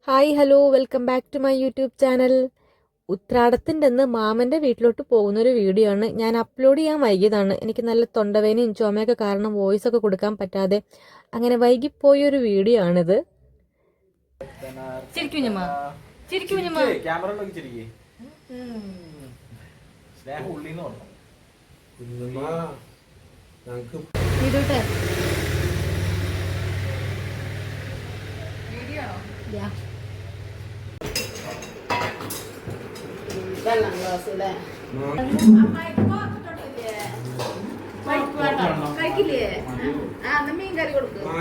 Hi hello welcome back to my YouTube channel. ഉത്രാടത്തിൻ്റെ അന്ന് മാമൻ്റെ വീട്ടിലോട്ട് പോകുന്നൊരു വീഡിയോ ആണ്. ഞാൻ അപ്ലോഡ് ചെയ്യാൻ വൈകിയതാണ്. എനിക്ക് നല്ല തൊണ്ടവേനയും ചുമയൊക്കെ കാരണം വോയിസ് ഒക്കെ കൊടുക്കാൻ പറ്റാതെ അങ്ങനെ വൈകിപ്പോയൊരു വീഡിയോ ആണിത്.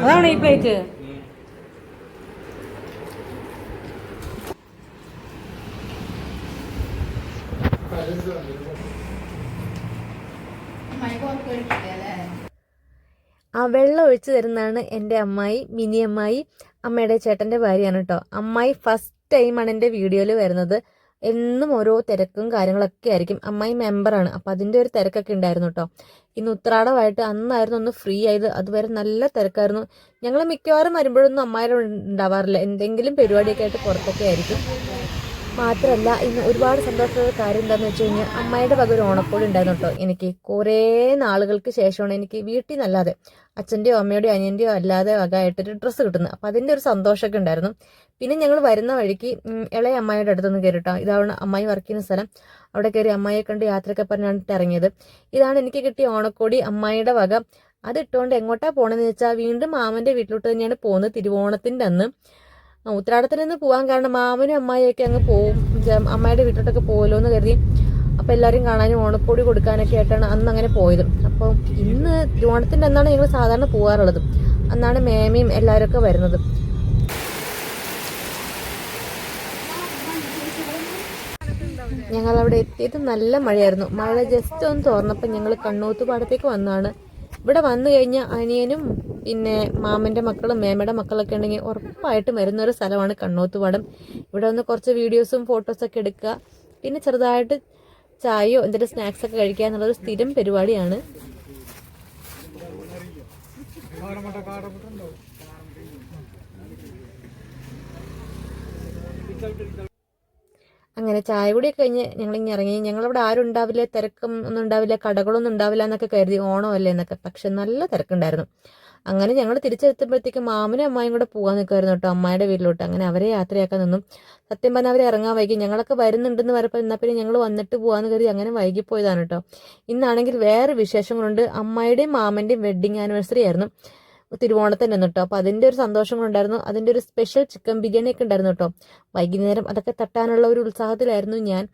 അതാണ് ഈ പ്ലേറ്റ്. ആ വെള്ളം ഒഴിച്ചു തരുന്നതാണ് എൻ്റെ അമ്മായി, മിനി അമ്മായി. അമ്മയുടെ ചേട്ടൻ്റെ ഭാര്യയാണ് കേട്ടോ. അമ്മായി ഫസ്റ്റ് ടൈമാണ് എൻ്റെ വീഡിയോയിൽ വരുന്നത്. എന്നും ഓരോ തിരക്കും കാര്യങ്ങളൊക്കെ ആയിരിക്കും. അമ്മായി മെമ്പറാണ്, അപ്പം അതിൻ്റെ ഒരു തിരക്കൊക്കെ ഉണ്ടായിരുന്നു കേട്ടോ. ഇന്ന് ഉത്രാടമായിട്ട് അന്നായിരുന്നു ഒന്ന് ഫ്രീ ആയത്. അതുവരെ നല്ല തിരക്കായിരുന്നു. ഞങ്ങൾ മിക്കവാറും വരുമ്പോഴൊന്നും അമ്മായിടെ ഉണ്ടാവാറില്ല. എന്തെങ്കിലും പരിപാടിയൊക്കെ ആയിട്ട് പുറത്തൊക്കെ ആയിരിക്കും. മാത്രമല്ല ഇന്ന് ഒരുപാട് സന്തോഷമുള്ള കാര്യം എന്താണെന്ന് വെച്ച് കഴിഞ്ഞാൽ അമ്മയുടെ വക ഒരു ഓണക്കോടി ഉണ്ടായിരുന്നു കേട്ടോ. എനിക്ക് കുറേ നാളുകൾക്ക് ശേഷമാണ് എനിക്ക് വീട്ടിൽ നിന്നല്ലാതെ അച്ഛൻ്റെയോ അമ്മയുടെയോ അനിയൻ്റെയോ അല്ലാതെ വകയായിട്ടൊരു ഡ്രസ്സ് കിട്ടുന്നത്. അപ്പം അതിൻ്റെ ഒരു സന്തോഷമൊക്കെ ഉണ്ടായിരുന്നു. പിന്നെ ഞങ്ങൾ വരുന്ന വഴിക്ക് ഇളയ അമ്മായിയുടെ അടുത്തൊന്ന് കയറിട്ടോ. ഇതാണ് അമ്മായി വർക്ക് ചെയ്യുന്ന സ്ഥലം. അവിടെ കയറി അമ്മായിയെ കണ്ട് യാത്രയൊക്കെ പറഞ്ഞാണ് ഇറങ്ങിയത്. ഇതാണ് എനിക്ക് കിട്ടിയ ഓണക്കോടി അമ്മായിയുടെ വക. അതിട്ടുകൊണ്ട് എങ്ങോട്ടാണ് പോകണമെന്ന് വെച്ചാൽ വീണ്ടും മാമൻ്റെ വീട്ടിലോട്ട് തന്നെയാണ് പോകുന്നത്. തിരുവോണത്തിൻ്റെ അന്ന് ഉത്രാടത്തിൽ നിന്ന് പോകാൻ കാരണം മാമനും അമ്മായിയൊക്കെ അങ്ങ് പോവും, അമ്മായിയുടെ വീട്ടിലോട്ടൊക്കെ പോകുമല്ലോ എന്ന് കരുതി. അപ്പം എല്ലാവരും കാണാനും ഓണക്കോടി കൊടുക്കാനൊക്കെ ആയിട്ടാണ് അന്ന് അങ്ങനെ പോയത്. അപ്പം ഇന്ന് തിരുവോണത്തിൻ്റെ അന്നാണ് ഞങ്ങൾ സാധാരണ പോകാറുള്ളത്. അന്നാണ് മേമയും എല്ലാവരൊക്കെ വരുന്നത്. ഞങ്ങളവിടെ എത്തിയത് നല്ല മഴയായിരുന്നു. മഴ ജസ്റ്റ് ഒന്ന് തോർന്നപ്പോൾ ഞങ്ങൾ കണ്ണൂത്തുപാടത്തേക്ക് വന്നതാണ്. ഇവിടെ വന്നു കഴിഞ്ഞാൽ അനിയനും പിന്നെ മാമൻ്റെ മക്കളും മേമയുടെ മക്കളൊക്കെ ഉണ്ടെങ്കിൽ ഉറപ്പായിട്ടും വരുന്നൊരു സ്ഥലമാണ് കണ്ണൂത്തുപാടം. ഇവിടെ വന്ന് കുറച്ച് വീഡിയോസും ഫോട്ടോസൊക്കെ എടുക്കുക, പിന്നെ ചെറുതായിട്ട് ചായയോ എന്തെങ്കിലും സ്നാക്സൊക്കെ കഴിക്കുക എന്നുള്ളൊരു സ്ഥിരം പരിപാടിയാണ്. അങ്ങനെ ചായ കൂടിയൊക്കെ കഴിഞ്ഞ് ഞങ്ങളിങ്ങനെ ഇറങ്ങി. ഞങ്ങളിവിടെ ആരും ഉണ്ടാവില്ല, തിരക്കും ഒന്നും ഉണ്ടാവില്ല, കടകളൊന്നും ഉണ്ടാവില്ല എന്നൊക്കെ കരുതി, ഓണമല്ലേ എന്നൊക്കെ. പക്ഷെ നല്ല തിരക്കുണ്ടായിരുന്നു. അങ്ങനെ ഞങ്ങൾ തിരിച്ചെത്തുമ്പോഴത്തേക്ക് മാമനും അമ്മായും കൂടെ പോകാൻ നിൽക്കുമായിരുന്നു കേട്ടോ അമ്മായിയുടെ വീട്ടിലോട്ട്. അങ്ങനെ അവരെ യാത്രയാക്കാൻ നിന്നും. സത്യം പറഞ്ഞാൽ അവരെ ഇറങ്ങാൻ വൈകി. ഞങ്ങളൊക്കെ വരുന്നുണ്ടെന്ന് പറഞ്ഞപ്പോൾ എന്നാൽ പിന്നെ ഞങ്ങൾ വന്നിട്ട് പോകാമെന്ന് കരുതി അങ്ങനെ വൈകിപ്പോയതാണ് കേട്ടോ. ഇന്നാണെങ്കിൽ വേറെ വിശേഷങ്ങളുണ്ട്. അമ്മായിയുടെയും മാമൻ്റെയും വെഡ്ഡിങ് ആനിവേഴ്സറി ആയിരുന്നു തിരുവോണത്തിന് കേട്ടോ. അപ്പോൾ അതിൻ്റെ ഒരു സന്തോഷങ്ങളുണ്ടായിരുന്നു. അതിൻ്റെ ഒരു സ്പെഷ്യൽ ചിക്കൻ ബിരിയാണി ഒക്കെ ഉണ്ടായിരുന്നു കേട്ടോ. വൈകുന്നേരം അതൊക്കെ തട്ടാനുള്ള ഒരു ഉത്സാഹത്തിലായിരുന്നു ഞാൻ.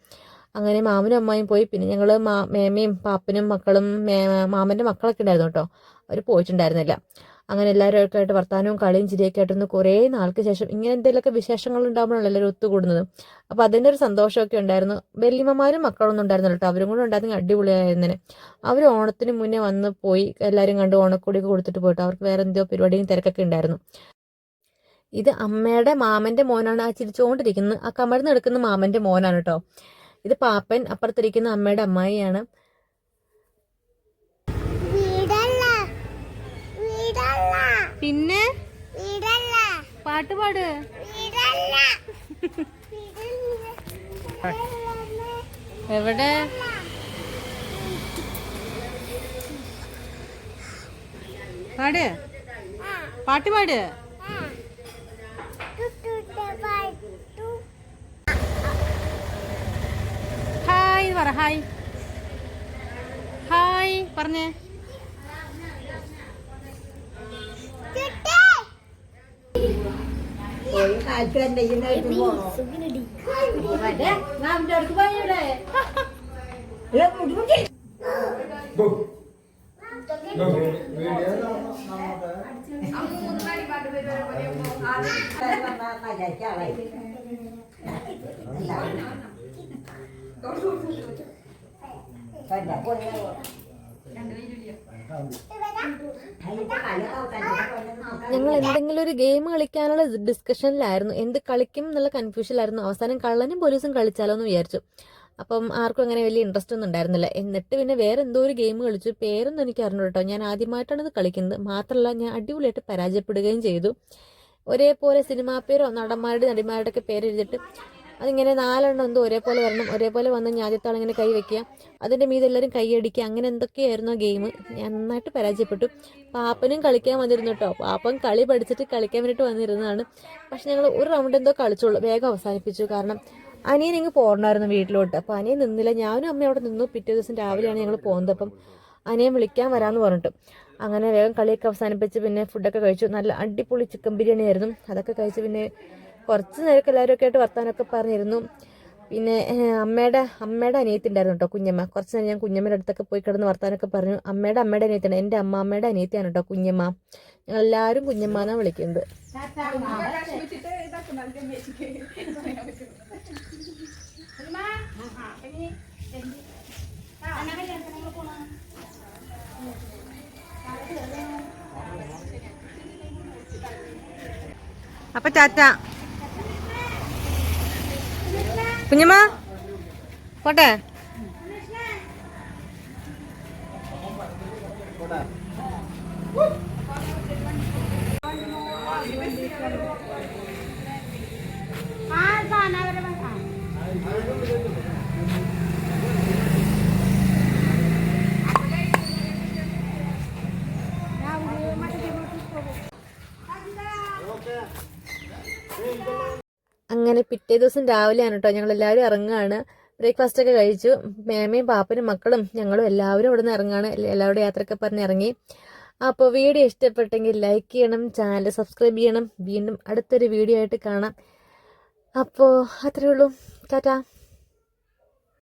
അങ്ങനെ മാമനും അമ്മായും പോയി. പിന്നെ ഞങ്ങൾ മേമയും പാപ്പനും മക്കളും മാമൻ്റെ മക്കളൊക്കെ ഉണ്ടായിരുന്നു കേട്ടോ. അവർ പോയിട്ടുണ്ടായിരുന്നില്ല. അങ്ങനെ എല്ലാവരും ആയിട്ട് വർത്താനവും കളിയും ചിരിയൊക്കെ ആയിട്ടൊന്ന് കുറേ നാൾക്ക് ശേഷം ഇങ്ങനെ എന്തെങ്കിലുമൊക്കെ വിശേഷങ്ങൾ ഉണ്ടാകുമ്പോഴാണ് എല്ലാവരും ഒത്തുകൂടുന്നത്. അപ്പോൾ അതിൻ്റെ ഒരു സന്തോഷമൊക്കെ ഉണ്ടായിരുന്നു. വല്യമ്മമാരും മക്കളൊന്നും ഉണ്ടായിരുന്നില്ല കേട്ടോ. അവരും കൂടെ ഉണ്ടായിരുന്നെങ്കിൽ അടിപൊളിയായിരുന്നേനെ. അവർ ഓണത്തിന് മുന്നേ വന്ന് പോയി എല്ലാവരും കണ്ട് ഓണക്കോടിയൊക്കെ കൊടുത്തിട്ട് പോയിട്ട് അവർക്ക് വേറെ എന്തോ പരിപാടിയും തിരക്കൊക്കെ ഉണ്ടായിരുന്നു. ഇത് അമ്മയുടെ മാമൻ്റെ മോനാണ് ആ ചിരിച്ചുകൊണ്ടിരിക്കുന്നത്. ആ കമഴ്ന്ന് എടുക്കുന്ന മാമൻ്റെ മോനാണ് കേട്ടോ. ഇത് പാപ്പൻ, അപ്പുറത്തിരിക്കുന്ന അമ്മയുടെ അമ്മായിയാണ്. പിന്നെ പാട്ടുപാട്. എവിടെ പാട്, പാട്ടുപാട്. ഹായ് പറ. ഹായ് ഹായ് പറഞ്ഞേ. ഞങ്ങൾ എന്തെങ്കിലും ഒരു ഗെയിം കളിക്കാനുള്ള ഡിസ്കഷനിലായിരുന്നു. എന്ത് കളിക്കും എന്നുള്ള കൺഫ്യൂഷനിലായിരുന്നു. അവസാനം കള്ളനും പോലീസും കളിച്ചാലോ എന്ന് വിചാരിച്ചു. അപ്പം ആർക്കും അങ്ങനെ വലിയ ഇൻട്രസ്റ്റ് ഒന്നും ഉണ്ടായിരുന്നില്ല. എന്നിട്ട് പിന്നെ വേറെ എന്തോ ഒരു ഗെയിം കളിച്ചു. പേരൊന്നും എനിക്ക് അറിഞ്ഞു കേട്ടോ. ഞാൻ ആദ്യമായിട്ടാണ് ഇത് കളിക്കുന്നത്. മാത്രമല്ല ഞാൻ അടിപൊളിയായിട്ട് പരാജയപ്പെടുകയും ചെയ്തു. ഒരേപോലെ സിനിമാ പേരോ നടന്മാരുടെ നടിമാരുടെ ഒക്കെ പേര് എഴുതിയിട്ട് അതിങ്ങനെ 4 എണ്ണം എന്തോ ഒരേപോലെ വരണം, ഒരേപോലെ വന്ന് ഞാൻ ആദ്യത്തെ ആളിങ്ങനെ കൈ വെക്കുക, അതിൻ്റെ മീതെ എല്ലാവരും കൈയടിക്കുക, അങ്ങനെ എന്തൊക്കെയായിരുന്നു ആ ഗെയിം. ഞാൻ നന്നായിട്ട് പരാജയപ്പെട്ടു. പാപ്പനും കളിക്കാൻ വന്നിരുന്നു കേട്ടോ. പാപ്പൻ കളി പഠിച്ചിട്ട് കളിക്കാൻ വേണ്ടിയിട്ട് വന്നിരുന്നതാണ്. പക്ഷെ ഞങ്ങൾ ഒരു റൗണ്ട് എന്തോ കളിച്ചോളൂ, വേഗം അവസാനിപ്പിച്ചു. കാരണം അനിയൻ ഇങ്ങ് പോരണമായിരുന്നു വീട്ടിലോട്ട്. അപ്പോൾ അനിയൻ നിന്നില്ല, ഞാനും അമ്മയും അവിടെ നിന്നു. പിറ്റേ ദിവസം രാവിലെയാണ് ഞങ്ങൾ പോകുന്നത്. അപ്പം അനിയൻ വിളിക്കാൻ വരാമെന്ന് പറഞ്ഞിട്ട് അങ്ങനെ വേഗം കളിയൊക്കെ അവസാനിപ്പിച്ച് പിന്നെ ഫുഡൊക്കെ കഴിച്ചു. നല്ല അടിപൊളി ചിക്കൻ ബിരിയാണി ആയിരുന്നു. അതൊക്കെ കഴിച്ച് പിന്നെ കുറച്ച് നേരമൊക്കെ എല്ലാവരും ആയിട്ട് വർത്താനമൊക്കെ പറഞ്ഞിരുന്നു. പിന്നെ അമ്മയുടെ അനിയത്തി ഉണ്ടായിരുന്നു കേട്ടോ, കുഞ്ഞമ്മ. കുറച്ച് നേരം ഞാൻ കുഞ്ഞമ്മയുടെ അടുത്തൊക്കെ പോയി കിടന്ന് വർത്താനമൊക്കെ പറഞ്ഞു. അമ്മയുടെ അനിയത്തിയാണ്, എൻ്റെ അമ്മാമ്മയുടെ അനിയത്തിയാണ് കേട്ടോ കുഞ്ഞമ്മ. ഞങ്ങളെല്ലാവരും കുഞ്ഞമ്മ എന്നാണ് വിളിക്കുന്നത്. അപ്പൊ ടാറ്റ കുഞ്ഞമ്മ, പോട്ടെ. അങ്ങനെ പിറ്റേ ദിവസം രാവിലെയാണ് കേട്ടോ ഞങ്ങളെല്ലാവരും ഇറങ്ങുകയാണ്. ബ്രേക്ക്ഫാസ്റ്റ് ഒക്കെ കഴിച്ചു. മേമയും പാപ്പനും മക്കളും ഞങ്ങളും എല്ലാവരും ഇവിടെ നിന്ന് ഇറങ്ങുകയാണ്. എല്ലാവരും യാത്രയൊക്കെ പറഞ്ഞ് ഇറങ്ങി. അപ്പോൾ വീഡിയോ ഇഷ്ടപ്പെട്ടെങ്കിൽ ലൈക്ക് ചെയ്യണം, ചാനൽ സബ്സ്ക്രൈബ് ചെയ്യണം. വീണ്ടും അടുത്തൊരു വീഡിയോ ആയിട്ട് കാണാം. അപ്പോൾ അത്രയേ ഉള്ളൂ. ടാറ്റാ.